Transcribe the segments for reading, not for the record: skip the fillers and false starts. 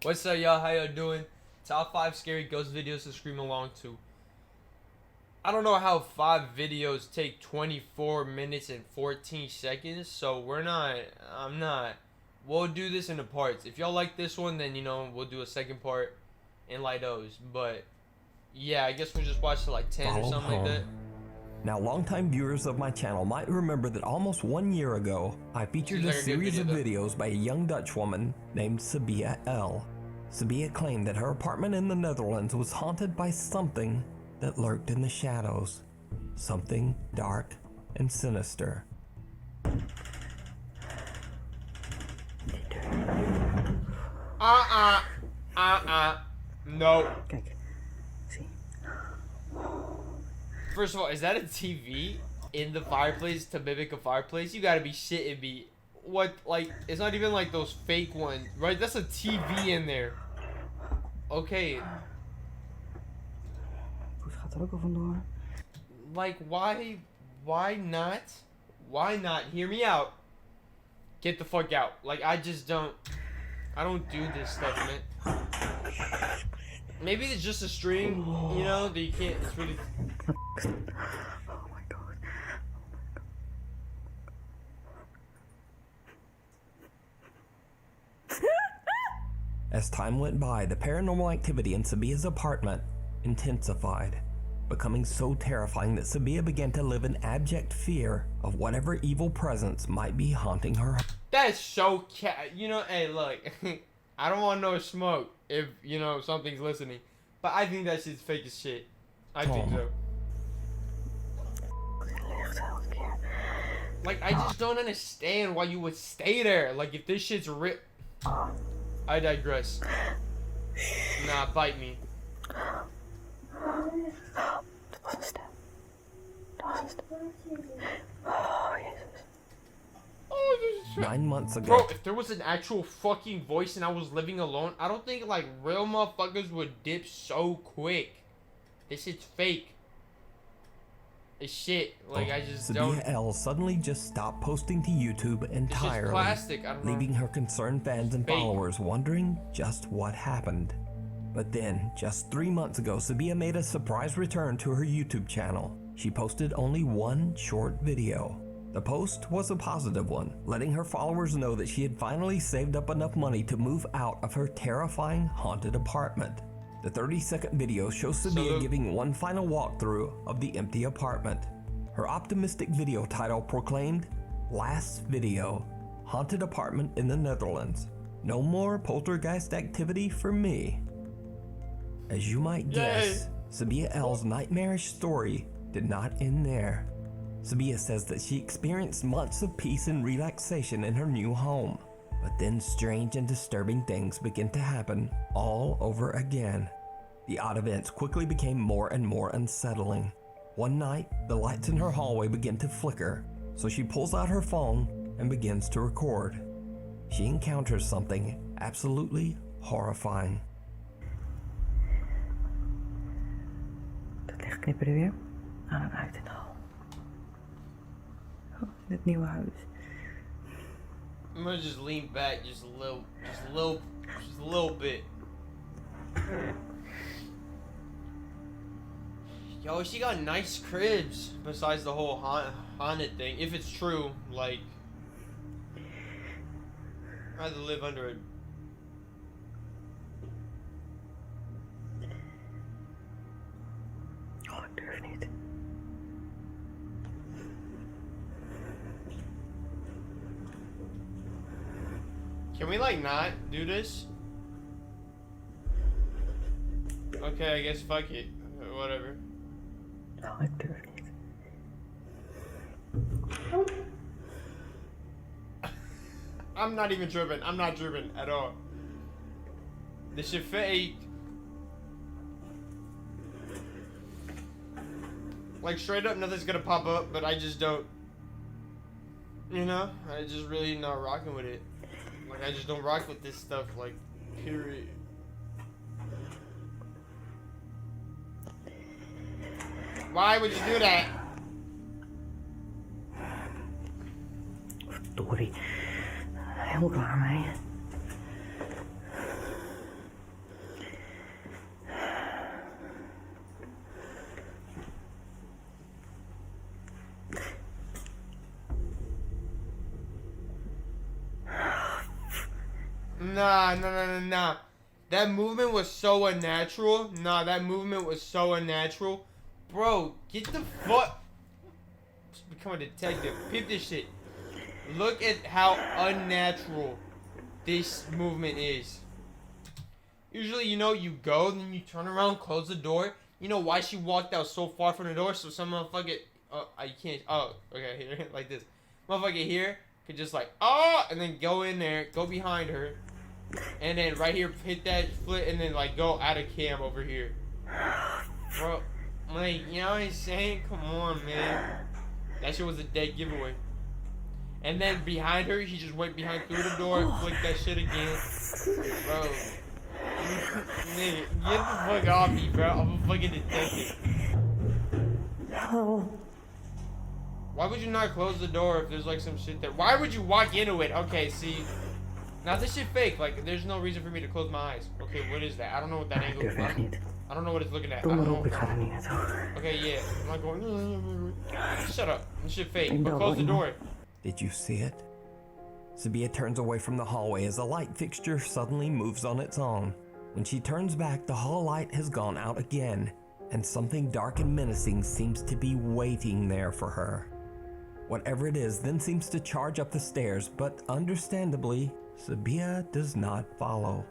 What's up, y'all? How y'all doing? Top 5 scary ghost videos to scream along to. I don't know how 5 videos take 24 minutes and 14 seconds, so I'm not. We'll do this in the parts. If y'all like this one, then, we'll do a second part in like those. But, yeah, I guess we'll just watch to like 10 or Follow something like that. Now, longtime viewers of my channel might remember that almost 1 year ago, I featured Seems a like a good series of video, videos by a young Dutch woman named Sabia L. Sabia claimed that her apartment in the Netherlands was haunted by something that lurked in the shadows. Something dark and sinister. No. Kijk, zie. First of all, is that a TV in the fireplace to mimic a fireplace? You gotta be shitting me. What, like, it's not even like those fake ones, right? That's a TV in there. Okay. Poes gaat er ook al vandoor. Like, why not? Why not? Hear me out. Get the fuck out. Like, I don't do this stuff, man. Maybe it's just a string, that you can't, it's really... Oh my god. As time went by, the paranormal activity in Sabia's apartment intensified, becoming so terrifying that Sabia began to live in abject fear of whatever evil presence might be haunting her. That's so hey, look, I don't want no smoke if, something's listening. But I think that shit's fake as shit. I think so. Licht elke keer. Like, I just don't understand why you would stay there. Like, if this shit's real... I digress. Nah, bite me. Dat was een stem. Dat was een stem. Oh, Jezus. Oh, this is 9 months ago. Bro, if there was an actual fucking voice and I was living alone, I don't think, like, real motherfuckers would dip so quick. This shit's fake. It's shit. Like, I just don't... Sabia L suddenly just stopped posting to YouTube entirely, It's just plastic. I don't know. leaving her concerned fans and Fake. followers wondering just what happened. But then, just 3 months ago, Sabia made a surprise return to her YouTube channel. She posted only one short video. The post was a positive one, letting her followers know that she had finally saved up enough money to move out of her terrifying haunted apartment. The 30-second video shows Sabia giving one final walkthrough of the empty apartment. Her optimistic video title proclaimed, "Last video, haunted apartment in the Netherlands. No more poltergeist activity for me." As you might guess, Sabia L's nightmarish story did not end there. Sabia says that she experienced months of peace and relaxation in her new home. But then strange and disturbing things began to happen all over again. The odd events quickly became more and more unsettling. One night, the lights in her hallway begin to flicker, so she pulls out her phone and begins to record. She encounters something absolutely horrifying. Dat licht knipperde weer aan en uit in de hal. Oh, in het nieuwe huis. I'm gonna just lean back just a little bit. Yo, she got nice cribs besides the whole haunted thing. If it's true, like, I'd rather live under a... Oh, ik durf niet. Can we, like, not do this? Okay, I guess fuck it. Whatever. Oh, ik durf niet. I'm not even tripping. I'm not tripping at all. This shit fake. Like, straight up, nothing's gonna pop up, but I just don't. I just really not rocking with it. Like, I just don't rock with this stuff, like, period. Why would you do that? Verdorie. Helemaal klaar mee. Nah. That movement was so unnatural. Nah, that movement was so unnatural. Bro, get the fuck. Become a detective. Peep this shit. Look at how unnatural this movement is. Usually, you know, you go, then you turn around, close the door. You know why she walked out so far from the door? So some motherfucker, I can't, okay, here, like this. Motherfucker here could just like, and then go in there, go behind her. And then right here, hit that foot, and then like go out of cam over here. Bro, like, you know what I'm saying? Come on, man. That shit was a dead giveaway. And then behind her, he just went behind through the door and flicked that shit again. Bro. Nigga, get the fuck off me, bro. I'm a fucking detective. No. Why would you not close the door if there's like some shit there? Why would you walk into it? Okay, see. Now this shit fake. Like, there's no reason for me to close my eyes. Okay, what is that? I don't know what that angle is. I don't know what it's looking at. I don't know. Okay, yeah. I'm not going. Shut up. This shit fake. But close the door. Did you see it? Sabiyah turns away from the hallway as a light fixture suddenly moves on its own. When she turns back, the hall light has gone out again, and something dark and menacing seems to be waiting there for her. Whatever it is then seems to charge up the stairs, but understandably, Sabiyah does not follow.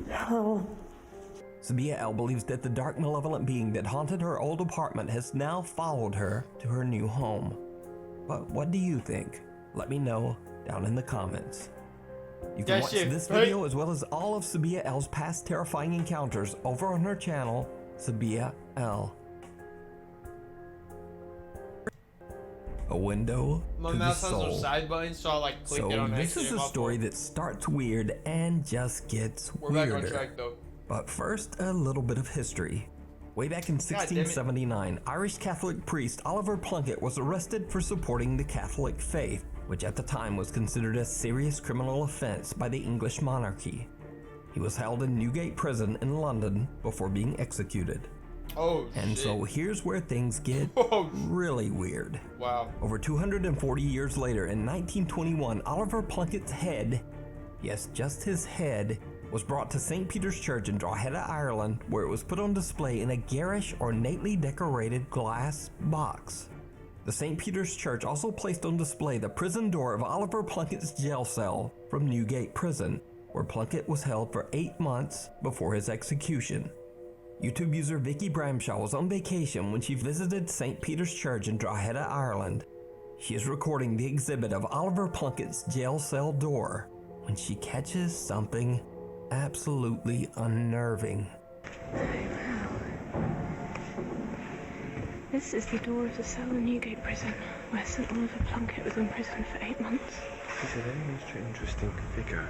No. Sabiyah L believes that the dark, malevolent being that haunted her old apartment has now followed her to her new home. But what do you think? Let me know down in the comments. You can watch this video as well as all of Sabiyah L's past terrifying encounters over on her channel, Sabiyah L. A window My to the mouse has soul. a side button, so I like click it on this is a story that starts weird and just gets We're weirder. back on track though. But first, a little bit of history. Way back in 1679, Irish Catholic priest Oliver Plunkett was arrested for supporting the Catholic faith, which at the time was considered a serious criminal offense by the English monarchy. He was held in Newgate Prison in London before being executed. Oh, and shit. So here's where things get really weird. Wow. Over 240 years later, in 1921, Oliver Plunkett's head, yes, just his head, was brought to St. Peter's Church in Drogheda, Ireland, where it was put on display in a garish, ornately decorated glass box. The St. Peter's Church also placed on display the prison door of Oliver Plunkett's jail cell from Newgate Prison, where Plunkett was held for 8 months before his execution. YouTube user Vicky Bramshaw was on vacation when she visited St. Peter's Church in Drogheda, Ireland. She is recording the exhibit of Oliver Plunkett's jail cell door when she catches something absolutely unnerving. This is the door of the cell in Newgate Prison, where St. Oliver Plunkett was imprisoned for 8 months. He's a very interesting figure,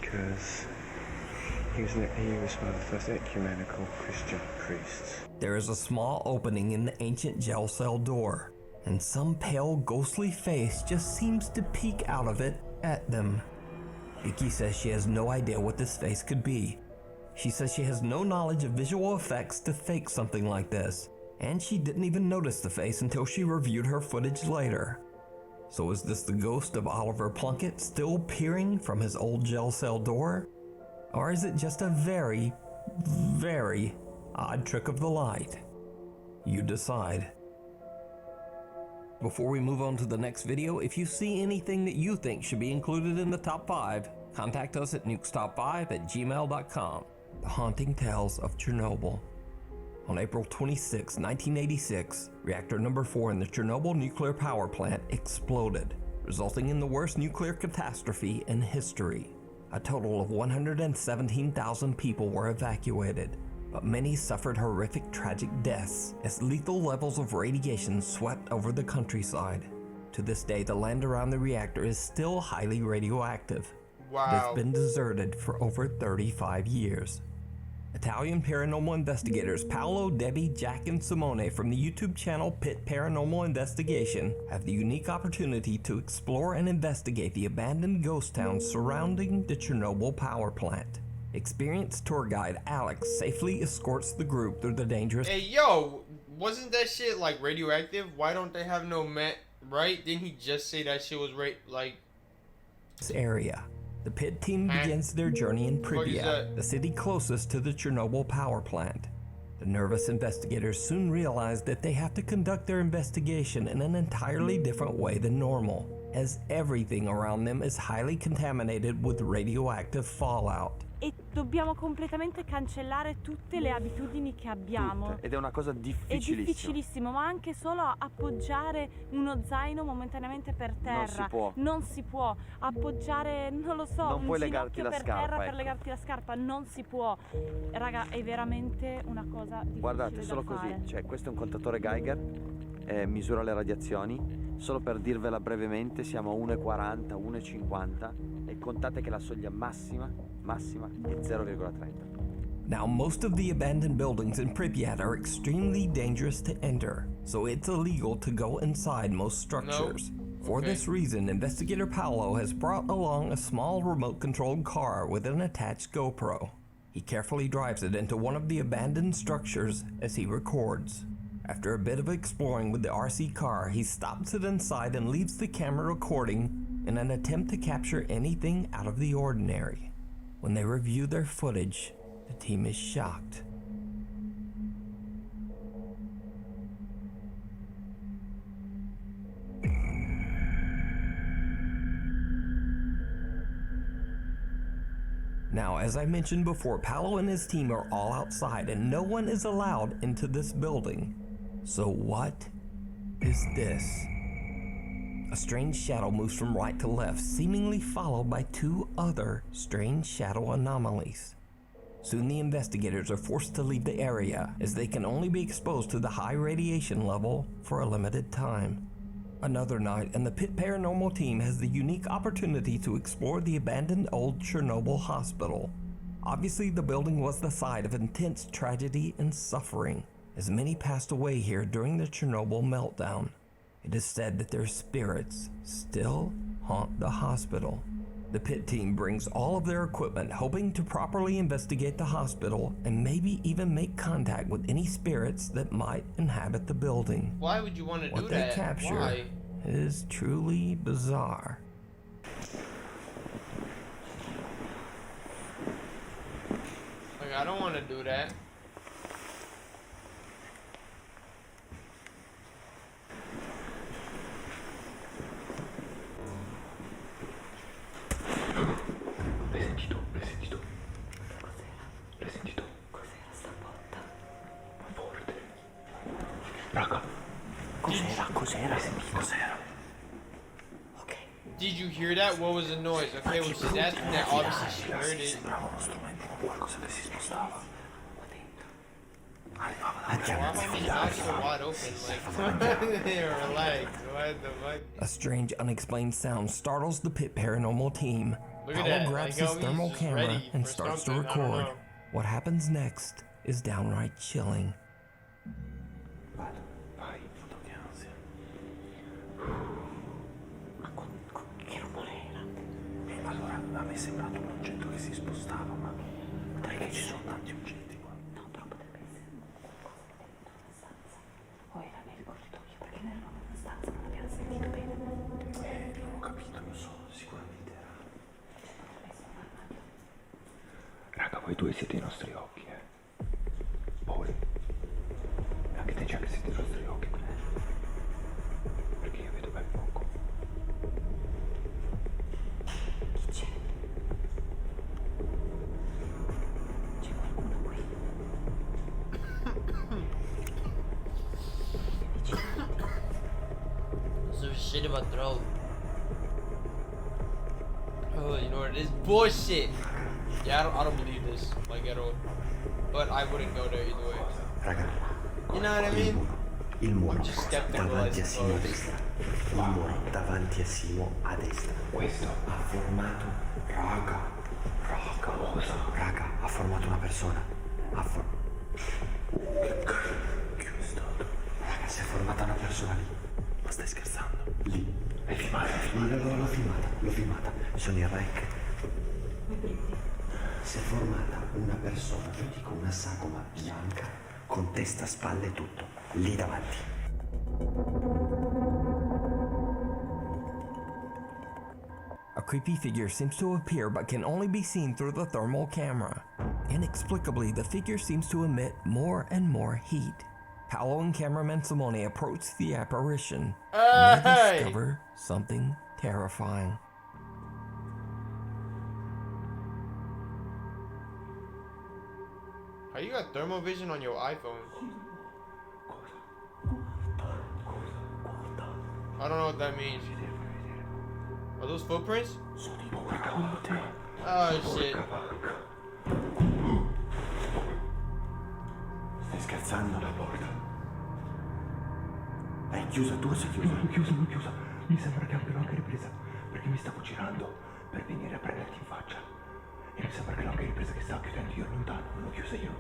because he was one of the first ecumenical Christian priests. There is a small opening in the ancient jail cell door, and some pale, ghostly face just seems to peek out of it at them. Vicky says she has no idea what this face could be. She says she has no knowledge of visual effects to fake something like this, and she didn't even notice the face until she reviewed her footage later. So is this the ghost of Oliver Plunkett still peering from his old jail cell door? Or is it just a very, very odd trick of the light? You decide. Before we move on to the next video, if you see anything that you think should be included in the top 5, contact us at nukestop5@gmail.com. The Haunting Tales of Chernobyl. On April 26, 1986, reactor number 4 in the Chernobyl nuclear power plant exploded, resulting in the worst nuclear catastrophe in history. A total of 117,000 people were evacuated, but many suffered horrific tragic deaths as lethal levels of radiation swept over the countryside. To this day, the land around the reactor is still highly radioactive. Wow. It has been deserted for over 35 years. Italian paranormal investigators Paolo, Debbie, Jack, and Simone from the YouTube channel Pit Paranormal Investigation have the unique opportunity to explore and investigate the abandoned ghost towns surrounding the Chernobyl power plant. Experienced tour guide Alex safely escorts the group through the dangerous... Hey, yo, wasn't that shit like radioactive? Why don't they have no Right? Didn't he just say that shit was right? Like, This area. The pit team begins their journey in Pripyat, the city closest to the Chernobyl power plant. The nervous investigators soon realize that they have to conduct their investigation in an entirely different way than normal, as everything around them is highly contaminated with radioactive fallout. E dobbiamo completamente cancellare tutte le abitudini che abbiamo. Tutte. Ed è una cosa È difficilissima. difficilissimo, ma anche solo appoggiare uno zaino momentaneamente per terra. Non si può. Appoggiare, non lo so, Non un puoi legarti ginocchio la per scarpa, terra per ecco. legarti la scarpa, non si può. Raga, è veramente una cosa difficile Guardate, da solo fare. così, cioè questo è un contatore Geiger, misura le radiazioni, solo per dirvela brevemente siamo a 1,40, 1,50 e contate che la soglia massima è 0,30. Now, most of the abandoned buildings in Pripyat are extremely dangerous to enter, so it's illegal to go inside most structures. For Okay. this reason, investigator Paolo has brought along a small remote-controlled car with an attached GoPro. He carefully drives it into one of the abandoned structures as he records. After a bit of exploring with the RC car, he stops it inside and leaves the camera recording in an attempt to capture anything out of the ordinary. When they review their footage, the team is shocked. Now, as I mentioned before, Paolo and his team are all outside and no one is allowed into this building. So what is this? A strange shadow moves from right to left, seemingly followed by two other strange shadow anomalies. Soon the investigators are forced to leave the area, as they can only be exposed to the high radiation level for a limited time. Another night, and the Pit Paranormal team has the unique opportunity to explore the abandoned old Chernobyl hospital. Obviously, the building was the site of intense tragedy and suffering, as many passed away here during the Chernobyl meltdown. It is said that their spirits still haunt the hospital. The Pit team brings all of their equipment, hoping to properly investigate the hospital and maybe even make contact with any spirits that might inhabit the building. why would you want to do What they that? capture Why? is truly bizarre. Like, I don't want to do that. L'hai sentito? L'hai sentito? L'hai sentito? Cos'era sta botta? Ma forte. Raga. Cos'era? Cos'era? Cos'era? Ok. Did you hear that? What was the noise? Okay, well, see, that's that obviously she heard it. Sembrava uno strumento con qualcosa che si spostava. Qua dentro. Arrivava da Why am I not so wide open? Like, relax. What the fuck? A strange, unexplained sound startles the Pit Paranormal team. Look at Paolo that. grabs Like, his oh, thermal he's just camera ready and for starts to something. I don't record. know. What happens next is downright chilling. Vado, vai, foto che ansia. Ma che rumore era? Allora, a me è sembrato un oggetto che si spostava, ma perché ci sono tanti oggetti qua. No, però potrebbe essere qualcosa che dentro una stanza. O era nel corridoio, perché non era una stanza, non abbiamo sentito bene. Non ho capito, non so, sicuramente era. Raga, voi due siete i nostri occhi, Poi. Anche te già che siete i nostri occhi. Perché io vedo ben poco. Chi c'è? C'è qualcuno qui? Some shit in my throat. Oh, you know what? It is bullshit. Yeah, I don't believe this, like, at all. But I wouldn't go there either way. Raga, You know what I mean? il muro Just skeptical, davanti I a Simo a suppose. destra. Il muro davanti a Simo a destra. Questo. Ha formato. Raga, ha formato una persona. Che è stato? Raga, si è formata una persona lì. Ma stai scherzando? Lì. L'hai filmata? L'ho filmata. Sono in rec. Si è formata una persona, io dico una sagoma bianca, con testa, spalle e tutto, lì davanti. creepy figure seems to appear but can only be seen through the thermal camera. Inexplicably, the figure seems to emit more and more heat. Paolo and cameraman Simone approach the apparition and they Hey! discover something terrifying. How you got thermal vision on your iPhone? I don't know what that means. Are those footprints? Oh shit. Stai scherzando? La porta. È chiusa, tu sei chiusa? Non chiusa. Mi sembra che abbiano anche ripresa, perché mi stavo girando per venire a prenderti in faccia. E mi sembra che l'ho anche ripresa che stava chiudendo io lontano. Non l'ho chiusa io.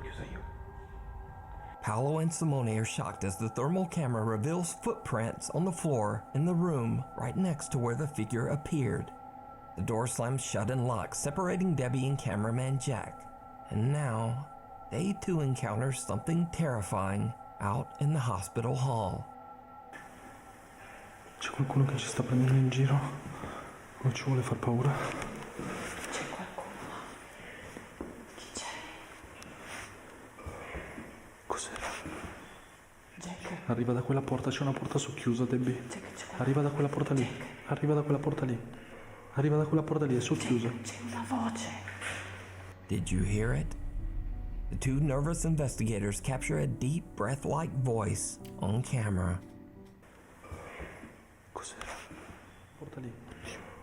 Paolo and Simone are shocked as the thermal camera reveals footprints on the floor in the room right next to where the figure appeared. The door slams shut and locks, separating Debbie and cameraman Jack. And now, they too encounter something terrifying out in the hospital hall. C'è qualcuno che ci sta prendendo in giro? Non ci vuole far paura? C'è qualcuno. Chi c'è? Cos'era? Jack. Arriva da quella porta, c'è una porta socchiusa, Debbie. Jack, c'è qualcuno. Arriva da quella porta lì. Arriva da quella porta lì. Arriva da quella porta lì, è socchiusa. C'è una voce. Did you hear it? The two nervous investigators capture a deep, breath-like voice on camera. Cos'era? Porta lì.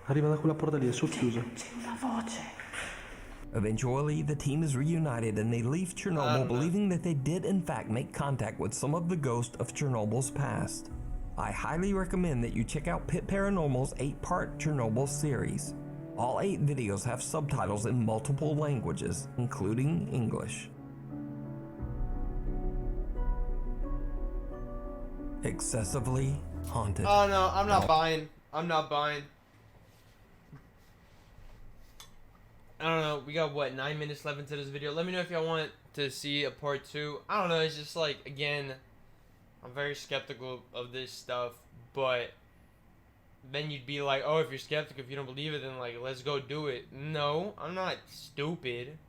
Arriva da quella porta lì, è socchiusa. C'è una voce. Eventually, the team is reunited and they leave Chernobyl believing that they did in fact make contact with some of the ghosts of Chernobyl's past. I highly recommend that you check out Pit Paranormal's 8-part Chernobyl series. All 8 videos have subtitles in multiple languages, including English. Excessively haunted. Oh no, I'm not buying. I'm not buying. I don't know. We got what, 9 minutes left into this video. Let me know if y'all want to see a part 2. I don't know. It's just like, again, I'm very skeptical of this stuff, but then you'd be like, oh, if you're skeptical, if you don't believe it, then like, let's go do it. No, I'm not stupid.